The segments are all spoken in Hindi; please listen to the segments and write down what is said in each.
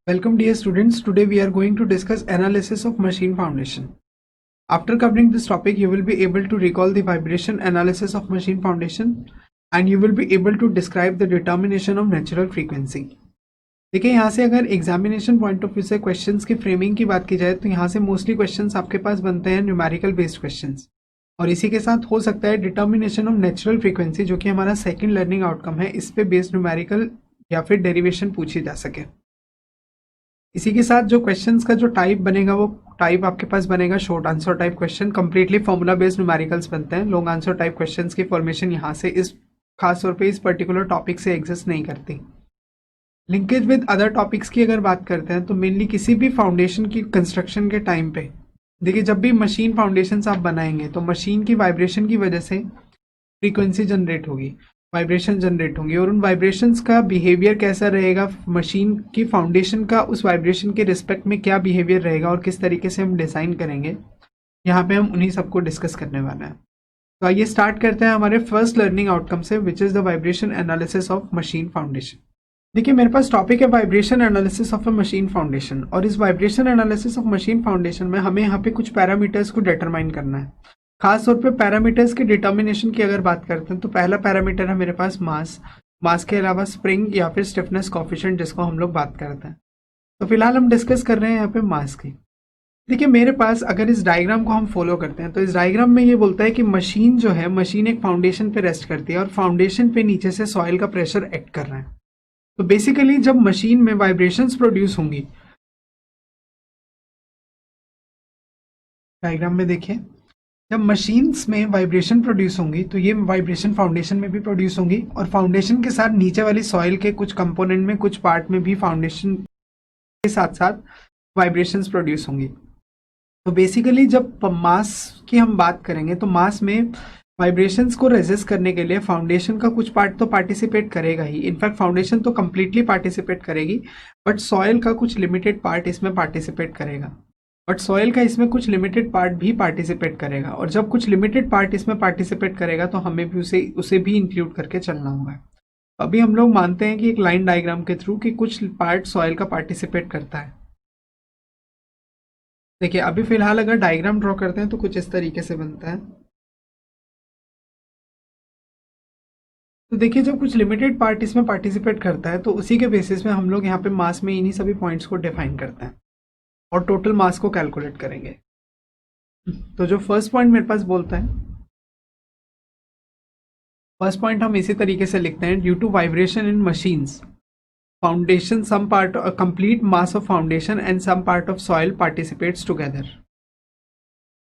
Welcome dear students, today we are going to discuss analysis of machine foundation. After covering this topic, you will be able to recall the vibration analysis of machine foundation and you will be able to describe the determination of natural frequency. देखिए यहाँ से अगर एग्जामिनेशन पॉइंट ऑफ व्यू से क्वेश्चंस की फ्रेमिंग की बात की जाए तो यहाँ से मोस्टली क्वेश्चंस आपके पास बनते हैं न्यूमेरिकल बेस्ड क्वेश्चंस और इसी के साथ हो सकता है डिटर्मिनेशन ऑफ नेचुरल फ्रीक्वेंसी जो कि हमारा सेकंड लर्निंग आउटकम है, इस पे बेस्ड न्यूमेरिकल या फिर डेरिवेशन पूछी जा सके। इसी के साथ जो क्वेश्चंस का जो टाइप बनेगा वो टाइप आपके पास बनेगा short answer type question, completely formula based numericals बनते हैं। लॉन्ग आंसर टाइप क्वेश्चंस की फॉर्मेशन यहाँ से इस खास तौर पे इस पर्टिकुलर टॉपिक से एग्जिस्ट नहीं करती। लिंकेज विद अदर टॉपिक्स की अगर बात करते हैं तो मेनली किसी भी फाउंडेशन की कंस्ट्रक्शन के टाइम पे देखिए, जब भी मशीन फाउंडेशंस आप बनाएंगे तो मशीन की वाइब्रेशन की वजह से फ्रीक्वेंसी जनरेट होगी, वाइब्रेशन जनरेट होंगी और उन वाइब्रेशंस का बिहेवियर कैसा रहेगा, मशीन की फाउंडेशन का उस वाइब्रेशन के रिस्पेक्ट में क्या बिहेवियर रहेगा और किस तरीके से हम डिज़ाइन करेंगे, यहाँ पे हम उन्हीं सबको डिस्कस करने वाले हैं। तो आइए स्टार्ट करते हैं हमारे फर्स्ट लर्निंग आउटकम से, which is the vibration analysis of machine foundation. देखिए मेरे पास टॉपिक है vibration analysis of a machine foundation और इस vibration analysis of machine foundation में हमें यहाँ पे कुछ पैरामीटर्स को डिटरमाइन करना है। खास तौर पे पैरामीटर्स की डिटर्मिनेशन की अगर बात करते हैं तो पहला पैरामीटर है मेरे पास मास के अलावा स्प्रिंग या फिर स्टिफनेस कोफिशिएंट जिसको हम लोग बात करते हैं। तो फिलहाल हम डिस्कस कर रहे हैं यहाँ पे मास की। देखिए मेरे पास अगर इस डायग्राम को हम फॉलो करते हैं तो इस डायग्राम में ये बोलता है कि मशीन जो है, मशीन एक फाउंडेशन पे रेस्ट करती है और फाउंडेशन पे नीचे से सॉइल का प्रेशर एक्ट कर रहा है। तो बेसिकली जब मशीन में वाइब्रेशंस प्रोड्यूस होंगी, डायग्राम में देखिए, जब मशीन्स में वाइब्रेशन प्रोड्यूस होंगी तो ये वाइब्रेशन फाउंडेशन में भी प्रोड्यूस होंगी और फाउंडेशन के साथ नीचे वाली सॉइल के कुछ कंपोनेंट में, कुछ पार्ट में भी फाउंडेशन के साथ साथ वाइब्रेशंस प्रोड्यूस होंगी। तो बेसिकली जब मास की हम बात करेंगे तो मास में वाइब्रेशंस को रेजिस्ट करने के लिए फाउंडेशन का कुछ पार्ट तो पार्टिसिपेट करेगा ही, इनफैक्ट फाउंडेशन तो कंप्लीटली पार्टिसिपेट करेगी, बट सॉइल का कुछ लिमिटेड पार्ट इसमें पार्टिसिपेट करेगा, बट सॉइल का इसमें कुछ लिमिटेड पार्ट भी पार्टिसिपेट करेगा। और जब कुछ लिमिटेड पार्ट इसमें पार्टिसिपेट करेगा तो हमें भी उसे भी इंक्लूड करके चलना होगा। अभी हम लोग मानते हैं कि एक लाइन डायग्राम के थ्रू कि कुछ पार्ट सॉइल का पार्टिसिपेट करता है। देखिए अभी फिलहाल अगर डायग्राम ड्रॉ करते हैं तो कुछ इस तरीके से बनता है। तो देखिए जब कुछ लिमिटेड पार्ट इसमें पार्टिसिपेट करता है तो उसी के बेसिस में हम लोग यहाँ पे मास में इन्हीं सभी पॉइंट्स को डिफाइन करते हैं और टोटल मास को कैलकुलेट करेंगे। तो जो फर्स्ट पॉइंट मेरे पास बोलता है, फर्स्ट पॉइंट हम इसी तरीके से लिखते हैं, due to vibration in machines foundation some part complete mass of foundation and some part of soil participates together.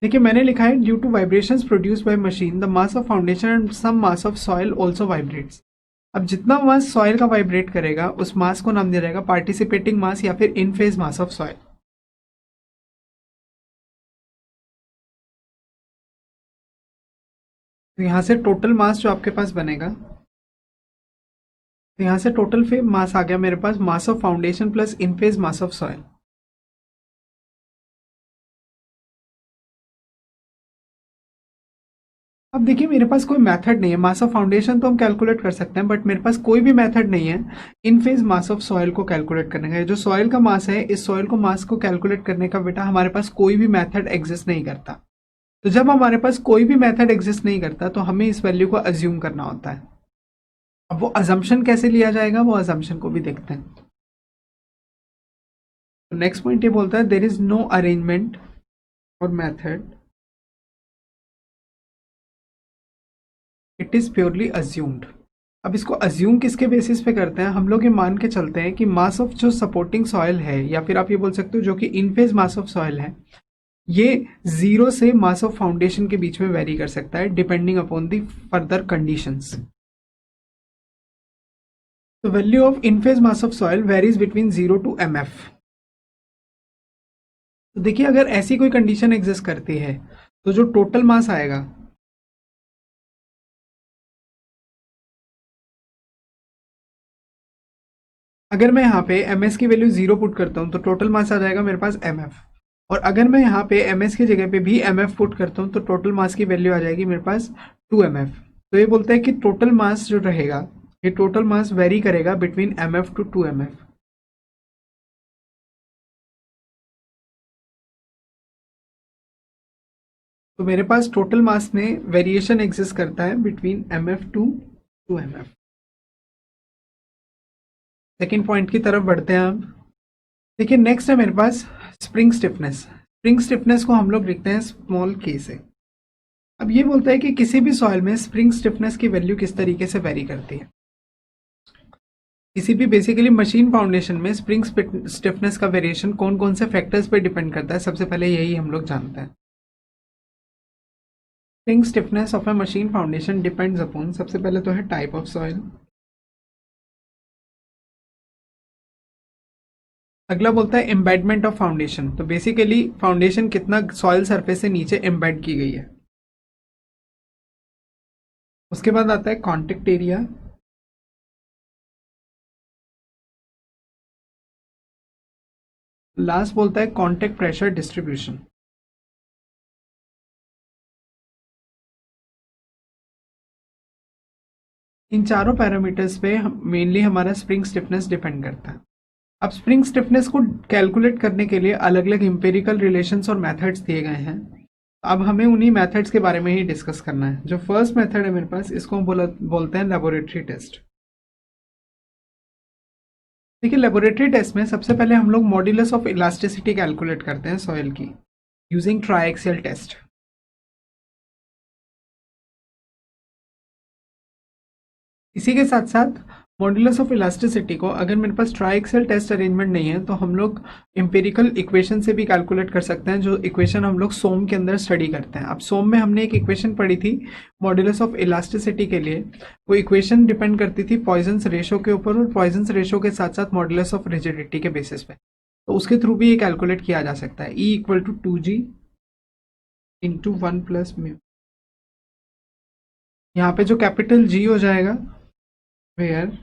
देखिए मैंने लिखा है due to vibrations produced by machine the mass of foundation and some mass of soil also vibrates. अब जितना मास सॉइल का वाइब्रेट करेगा उस मास को नाम दिया जाएगा पार्टिसिपेटिंग मास या फिर इन फेज मास ऑफ सॉइल। तो यहाँ से टोटल मास जो आपके पास बनेगा, तो यहाँ से टोटल फे मास आ गया मेरे पास mass of foundation plus in phase mass of soil. अब देखिए मेरे पास कोई मेथड नहीं है, मास ऑफ फाउंडेशन तो हम कैलकुलेट कर सकते हैं बट मेरे पास कोई भी मेथड नहीं है इन फेज मास ऑफ सॉइल को कैलकुलेट करने का। जो सॉइल का मास है, इस सॉइल को मास को कैलकुलेट करने का बेटा हमारे पास कोई भी मेथड एग्जिस्ट नहीं करता। तो जब हमारे पास कोई भी मेथड एग्जिस्ट नहीं करता तो हमें इस वैल्यू को अज्यूम करना होता है। अब वो अजम्पशन कैसे लिया जाएगा, वो अजम्पशन को भी देखते हैं। तो नेक्स्ट पॉइंट ये बोलता है देयर इज नो अरेंजमेंट और method, it is purely assumed. अब इसको अज्यूम किसके बेसिस पे करते हैं, हम लोग ये मान के चलते हैं कि मास ऑफ जो सपोर्टिंग सॉइल है या फिर आप ये बोल सकते हो जो कि इन फेज मास ऑफ सॉइल है, ये 0 से मास ऑफ फाउंडेशन के बीच में वेरी कर सकता है depending upon the further conditions. The value of in-phase mass of soil varies between 0 to mf। तो देखिए अगर ऐसी कोई कंडीशन एग्जिस्ट करती है तो जो टोटल मास आएगा, अगर मैं यहाँ पे ms की वैल्यू 0 पुट करता हूँ तो टोटल मास आ जाएगा मेरे पास mf, और अगर मैं यहाँ पे ms की जगह पे भी mf पुट करता हूँ तो टोटल मास की वैल्यू आ जाएगी मेरे पास 2mf। तो ये बोलता है कि टोटल मास जो रहेगा, ये टोटल मास वेरी करेगा बिटवीन mf टू 2mf। तो मेरे पास टोटल मास में वेरिएशन एग्जिस्ट करता है between mf2 to mf। Second point की तरफ बढ़ते हैं अब। देखिए नेक्स्ट है मेरे पास स्प्रिंग स्टिफनेस। स्प्रिंग स्टिफनेस को हम लोग लिखते हैं स्मॉल k से। अब ये बोलता है कि किसी भी सॉइल में स्प्रिंग स्टिफनेस की वैल्यू किस तरीके से वेरी करती है। किसी भी बेसिकली मशीन फाउंडेशन में स्प्रिंग स्टिफनेस का वेरिएशन कौन कौन से फैक्टर्स पे डिपेंड करता है, सबसे पहले यही हम लोग जानते हैं। Spring stiffness of a machine foundation depends upon, सबसे पहले तो है टाइप ऑफ सॉइल। अगला बोलता है एम्बेडमेंट ऑफ फाउंडेशन, तो बेसिकली फाउंडेशन कितना सॉइल सरफेस से नीचे एम्बेड की गई है। उसके बाद आता है कॉन्टेक्ट एरिया। लास्ट बोलता है कॉन्टेक्ट प्रेशर डिस्ट्रीब्यूशन। इन चारों पैरामीटर्स पे मेनली हमारा स्प्रिंग स्टिफनेस डिपेंड करता है। अब स्प्रिंग स्टिफनेस को कैलकुलेट करने के लिए अलग अलग एम्पेरिकल रिलेशंस और मेथड्स दिए गए हैं। अब हमें उन्हीं मेथड्स के बारे में ही डिस्कस करना है। जो फर्स्ट मेथड है मेरे पास, इसको हम बोलते हैं लेबोरेटरी टेस्ट। देखिए लेबोरेटरी टेस्ट में सबसे पहले हम लोग मॉड्यूलस ऑफ इलास्टिसिटी कैलकुलेट करते हैं सॉइल की यूजिंग ट्राइएक्सियल टेस्ट। इसी के साथ साथ मॉड्यूलस ऑफ इलास्टिसिटी को अगर मेरे पास ट्राइएक्सियल टेस्ट अरेंजमेंट नहीं है तो हम लोग एम्पिरिकल इक्वेशन से भी कैलकुलेट कर सकते हैं, जो इक्वेशन हम लोग सोम के अंदर स्टडी करते हैं। अब सोम में हमने एक इक्वेशन पढ़ी थी मॉड्यूलस ऑफ इलास्टिसिटी के लिए। वो इक्वेशन डिपेंड करती थी पॉइजन्स रेशो के ऊपर और पॉइजन्स रेशो के साथ साथ मॉड्यूलस ऑफ रिजिडिटी के बेसिस पे। तो उसके थ्रू भी ये कैलकुलेट किया जा सकता है। E equal to 2g into 1 plus mu. यहाँ पे जो कैपिटल G हो जाएगा वेयर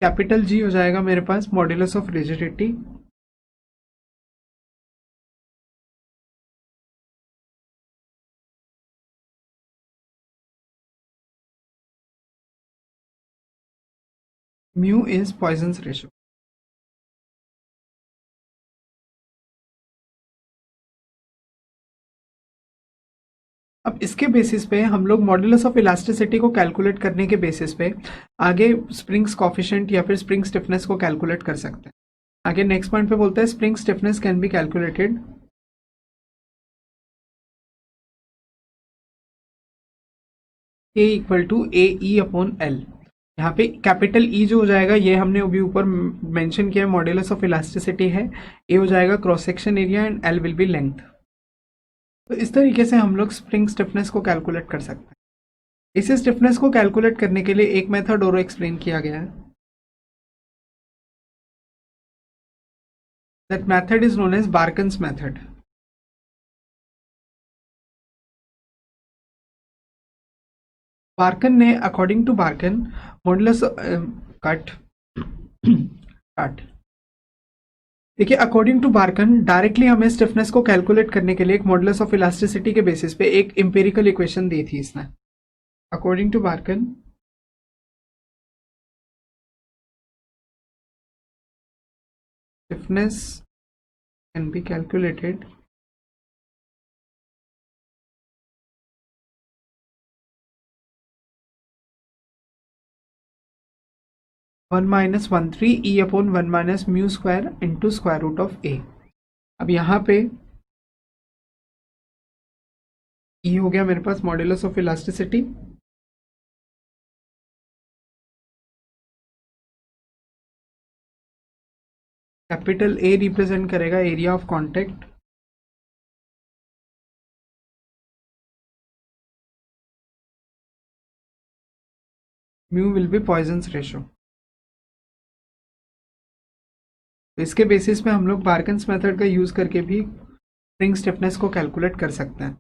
कैपिटल G हो जाएगा मेरे पास modulus of rigidity mu is Poisson's ratio. अब इसके बेसिस पे हम लोग मॉड्यूलस ऑफ इलास्टिसिटी को कैलकुलेट करने के बेसिस पे आगे स्प्रिंग्स कॉफिशिएंट या फिर स्प्रिंग स्टिफनेस को कैलकुलेट कर सकते हैं। आगे नेक्स्ट पॉइंट पे बोलता है spring stiffness can be calculated K equal to A E upon L. यहाँ पे कैपिटल E जो हो जाएगा ये हमने अभी ऊपर मेंशन किया, मॉड्यूलस ऑफ इलास्टिसिटी है। ए हो जाएगा cross section area and L will be length. तो इस तरीके से हम लोग स्प्रिंग स्टिफनेस को कैलकुलेट कर सकते हैं। इस स्टिफनेस को कैलकुलेट करने के लिए एक मेथड और एक्सप्लेन किया गया है। That method is known as Barkan's method. Barkan ने according to Barkan modulus cut cut देखिए अकॉर्डिंग टू बार्कन डायरेक्टली हमें स्टिफनेस को कैलकुलेट करने के लिए एक मॉड्यूलस ऑफ इलास्टिसिटी के बेसिस पे एक एम्पिरिकल इक्वेशन दी थी इसने। According to Barkan stiffness can be calculated one minus 1/3 E upon 1 minus mu square into square root of A. अब यहाँ पे E हो गया मेरे पास modulus of elasticity, capital A represent करेगा area of contact, mu will be Poisson's ratio. तो इसके बेसिस पे हम लोग बार्कन्स मेथड का यूज करके भी स्प्रिंग स्टिफनेस को कैलकुलेट कर सकते हैं।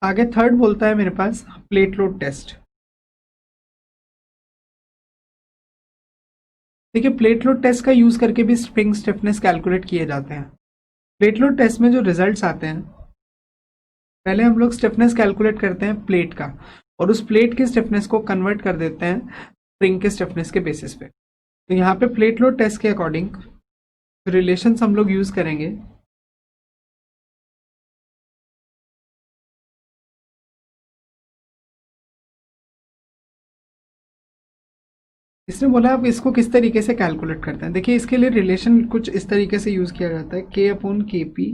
आगे थर्ड बोलता है मेरे पास प्लेट लोड टेस्ट। देखिए प्लेट लोड टेस्ट का यूज करके भी स्प्रिंग स्टिफनेस कैलकुलेट किए जाते हैं। प्लेट लोड टेस्ट में जो रिजल्ट्स आते हैं, पहले हम लोग स्टिफनेस कैलकुलेट करते हैं प्लेट का और उस प्लेट की स्टिफनेस को कन्वर्ट कर देते हैं स्प्रिंग के स्टिफनेस के बेसिस पे। तो यहाँ पे प्लेट लोड टेस्ट के अकॉर्डिंग रिलेशंस हम लोग यूज करेंगे। इसने बोला आप इसको किस तरीके से कैलकुलेट करते हैं। देखिए इसके लिए रिलेशन कुछ इस तरीके से यूज किया जाता है, के अपॉन के पी।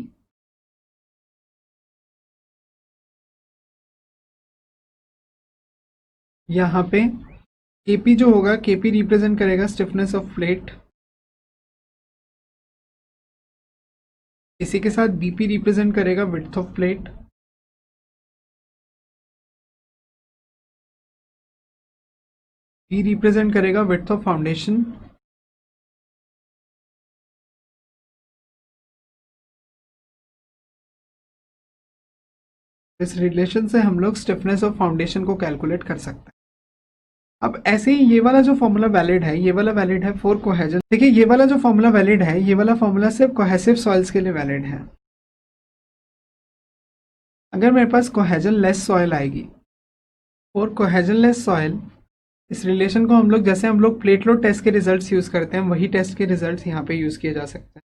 यहाँ पे केपी जो होगा, केपी रिप्रेजेंट करेगा स्टिफनेस ऑफ प्लेट, इसी के साथ बीपी रिप्रेजेंट करेगा width of plate, P represent करेगा विड्थ ऑफ फाउंडेशन, इस रिलेशन से हम लोग स्टिफनेस ऑफ फाउंडेशन को कैलकुलेट कर सकते हैं। अब ऐसे ही ये वाला जो फॉर्मूला वैलिड है, ये वाला वैलिड है फॉर कोहेजन। देखिए ये वाला जो फॉर्मूला वैलिड है, ये वाला फॉर्मूला सिर्फ कोहेसिव सॉइल्स के लिए वैलिड है। अगर मेरे पास कोहेजन लेस सॉइल आएगी, और कोहेजन लेस सॉइल, इस रिलेशन को हम लोग, जैसे हम लोग प्लेट लोड टेस्ट के रिजल्ट्स यूज करते हैं, वही टेस्ट के रिजल्ट्स यहाँ पे यूज किए जा सकते हैं।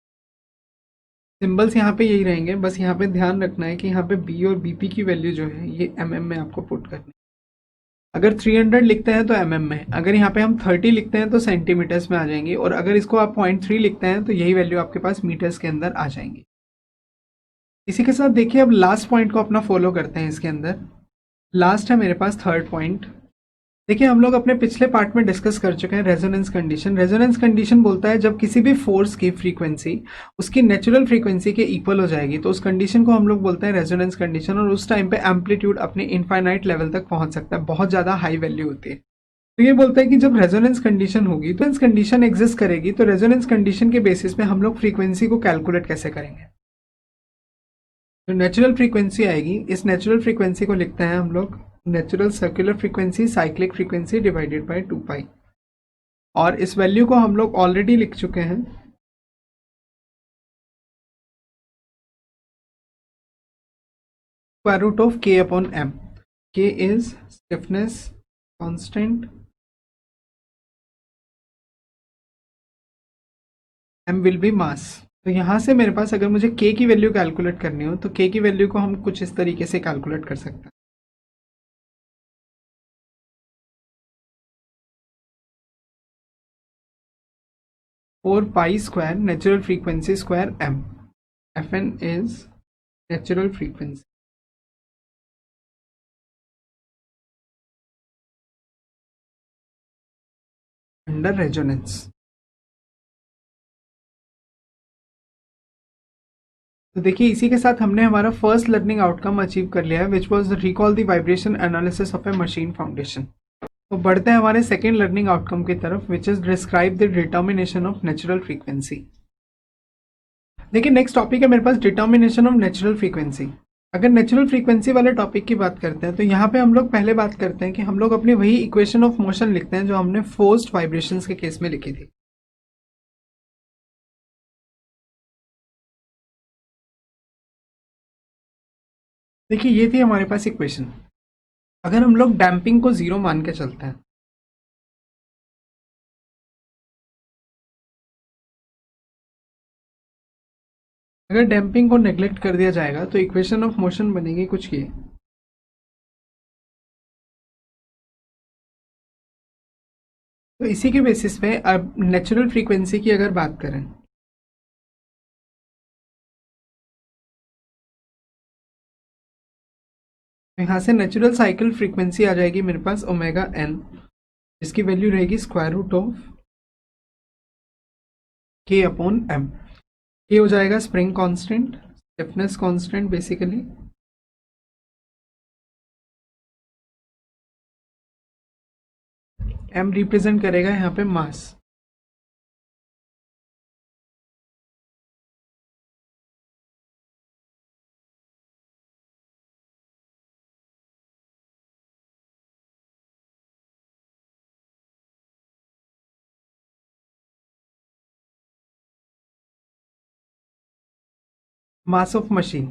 सिंबल्स यहाँ पे यही रहेंगे, बस यहाँ पे ध्यान रखना है कि यहाँ पे बी और बीपी की वैल्यू जो है ये mm में आपको पुट करनी है। अगर 300 लिखते हैं तो mm में, अगर यहाँ पे हम 30 लिखते हैं तो सेंटीमीटर्स में आ जाएंगी, और अगर इसको आप 0.3 लिखते हैं तो यही वैल्यू आपके पास मीटर्स के अंदर आ जाएंगी। इसी के साथ देखिए अब लास्ट पॉइंट को अपना फॉलो करते हैं। इसके अंदर लास्ट है मेरे पास थर्ड पॉइंट। देखिए हम लोग अपने पिछले पार्ट में डिस्कस कर चुके हैं रेजोनेंस कंडीशन। रेजोनेंस कंडीशन बोलता है जब किसी भी फोर्स की फ्रीक्वेंसी उसकी नेचुरल फ्रीक्वेंसी के इक्वल हो जाएगी तो उस कंडीशन को हम लोग बोलते हैं रेजोनेंस कंडीशन, और उस टाइम पे एम्पलीट्यूड अपने इनफाइनाइट लेवल तक पहुंच सकता है, बहुत ज्यादा हाई वैल्यू होती है। तो ये बोलता है कि जब रेजोनेंस कंडीशन होगी तो कंडीशन एग्जिस्ट करेगी, तो रेजोनेंस कंडीशन के बेसिस पे हम लोग फ्रीक्वेंसी को कैलकुलेट कैसे करेंगे। तो नेचुरल फ्रीक्वेंसी आएगी, इस नेचुरल फ्रीक्वेंसी को लिखते हैं हम लोग natural circular frequency cyclic frequency divided by 2 पाई, और इस वैल्यू को हम लोग ऑलरेडी लिख चुके हैं। Square root of K upon M. K is stiffness constant, M will be mass. तो यहां से मेरे पास अगर मुझे के की वैल्यू कैलकुलेट करनी हो तो के की वैल्यू को हम कुछ इस तरीके से कैलकुलेट कर सकते हैं। 4 pi square natural frequency square M, F N is natural frequency under resonance. तो देखिए इसी के साथ हमने हमारा फर्स्ट लर्निंग आउटकम अचीव कर लिया है, which was recall the vibration analysis of A machine foundation. तो बढ़ते हैं हमारे सेकेंड लर्निंग आउटकम की तरफ, which is describe the determination of natural frequency. देखिए नेक्स्ट टॉपिक है मेरे पास डिटर्मिनेशन ऑफ नेचुरल फ्रीक्वेंसी। अगर नेचुरल फ्रीक्वेंसी वाले टॉपिक की बात करते हैं तो यहाँ पे हम लोग पहले बात करते हैं कि हम लोग अपनी वही इक्वेशन ऑफ मोशन लिखते हैं जो हमने फोर्स्ड वाइब्रेशंस के केस में लिखी थी। देखिए ये थी हमारे पास इक्वेशन। अगर हम लोग डैम्पिंग को 0 मान के चलते हैं, अगर डैम्पिंग को नेग्लेक्ट कर दिया जाएगा तो इक्वेशन ऑफ मोशन बनेगी कुछ ये। तो इसी के बेसिस पे अब नेचुरल फ्रीक्वेंसी की अगर बात करें, तो यहाँ से नेचुरल साइकिल फ्रीक्वेंसी आ जाएगी मेरे पास ओमेगा एन, जिसकी वैल्यू रहेगी square root of K upon M. K हो जाएगा spring constant, stiffness constant basically, M represent करेगा यहाँ पे मास। Mass of machine.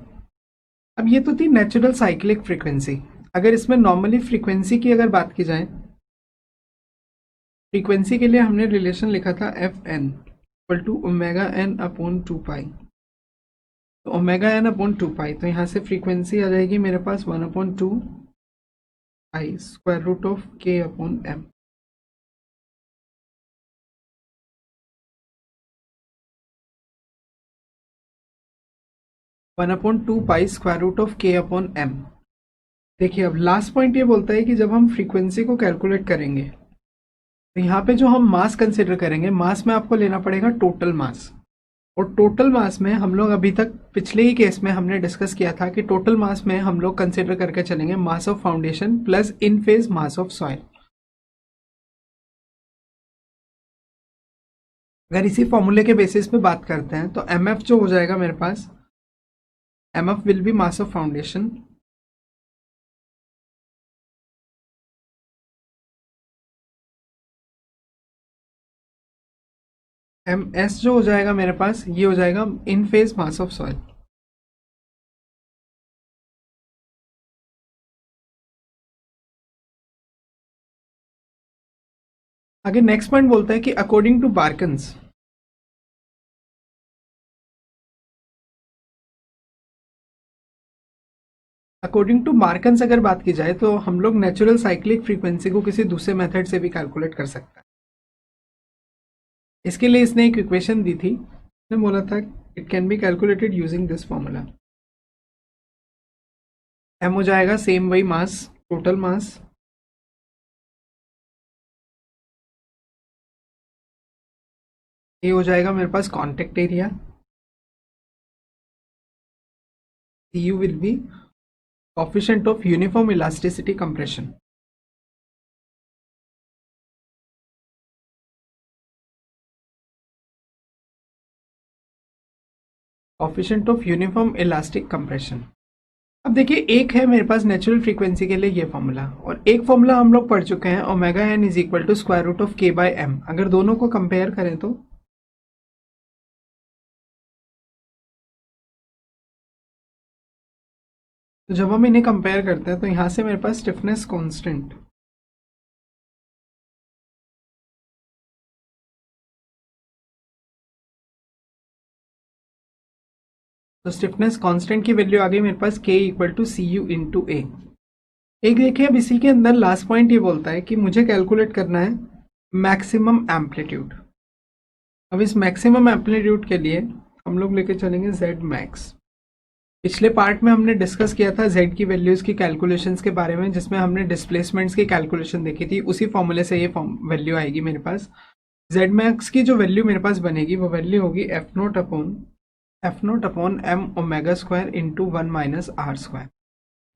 अब ये तो थी नेचुरल साइक्लिक फ्रीक्वेंसी। अगर इसमें नॉर्मली फ्रीक्वेंसी की अगर बात की जाए, फ्रीक्वेंसी के लिए हमने रिलेशन लिखा था F N, equal to omega N upon 2 pi. तो ओमेगा एन अपॉन 2 पाई, तो यहाँ से फ्रीक्वेंसी आ जाएगी मेरे पास 1 upon 2 pi square root of K upon M. One upon 2 pi square root of K upon M. देखिए अब लास्ट पॉइंट ये बोलता है कि जब हम फ्रीक्वेंसी को कैलकुलेट करेंगे तो यहाँ पे जो हम मास कंसिडर करेंगे, मास में आपको लेना पड़ेगा टोटल मास। और टोटल मास में हम लोग अभी तक पिछले ही केस में हमने डिस्कस किया था कि टोटल मास में हम लोग कंसिडर करके चलेंगे मास of foundation plus in phase mass of soil. अगर इसी फॉर्मूले के बेसिस पे बात करते हैं तो एम एफ जो हो जाएगा मेरे पास, M F will be mass of foundation M S जो हो जाएगा मेरे पास, ये हो जाएगा in phase mass of soil. आगे नेक्स्ट पॉइंट बोलता है कि according to Barkan's, according to Barkan's अगर बात की जाए तो हम लोग नेचुरल साइक्लिक फ्रीक्वेंसी को किसी दूसरे मेथड से भी कैलकुलेट कर सकते हैं। इसके लिए इसने एक इक्वेशन दी थी, इसने बोला था it can be calculated using this formula. M हो जाएगा सेम वही मास, टोटल मास, ये हो जाएगा मेरे पास contact area, U will be coefficient of uniform elasticity compression. Coefficient of uniform elastic compression. अब देखिए एक है मेरे पास नेचुरल फ्रीक्वेंसी के लिए ये फॉर्मूला, और एक फॉर्मूला हम लोग पढ़ चुके हैं omega N is equal to square root of K by M. अगर दोनों को कंपेयर करें तो जब हम इन्हें कंपेयर करते हैं तो यहां से मेरे पास स्टिफनेस कांस्टेंट, तो स्टिफनेस कांस्टेंट की वैल्यू आ गई मेरे पास K equal to C U into A. एक देखिए अब इसी के अंदर लास्ट पॉइंट ये बोलता है कि मुझे कैलकुलेट करना है मैक्सिमम एम्पलीट्यूड। अब इस मैक्सिमम एम्पलीट्यूड के लिए हम लोग लेके चलेंगे जेड मैक्स। पिछले पार्ट में हमने डिस्कस किया था जेड की वैल्यूज की कैलकुलेशंस के बारे में, जिसमें हमने डिस्प्लेसमेंट्स की कैलकुलेशन देखी थी। उसी फॉर्मूले से ये वैल्यू आएगी मेरे पास। जेड मैक्स की जो वैल्यू मेरे पास बनेगी वो वैल्यू होगी F naught upon M omega square into 1 minus R square.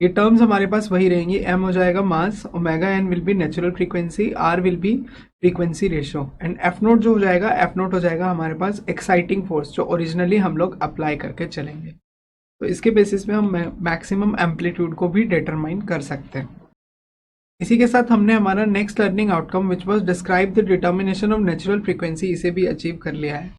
ये टर्म्स हमारे पास वही रहेंगी। एम हो जाएगा mass, omega N will be natural frequency, R will be frequency ratio, and F naught जो हो जाएगा, एफ नोट हो जाएगा हमारे पास एक्साइटिंग फोर्स जो ओरिजिनली हम लोग अप्लाई करके चलेंगे। तो इसके बेसिस पे हम मैक्सिमम एम्पलीट्यूड को भी डिटरमाइन कर सकते हैं। इसी के साथ हमने हमारा next learning outcome which was describe the determination of natural frequency, इसे भी अचीव कर लिया है।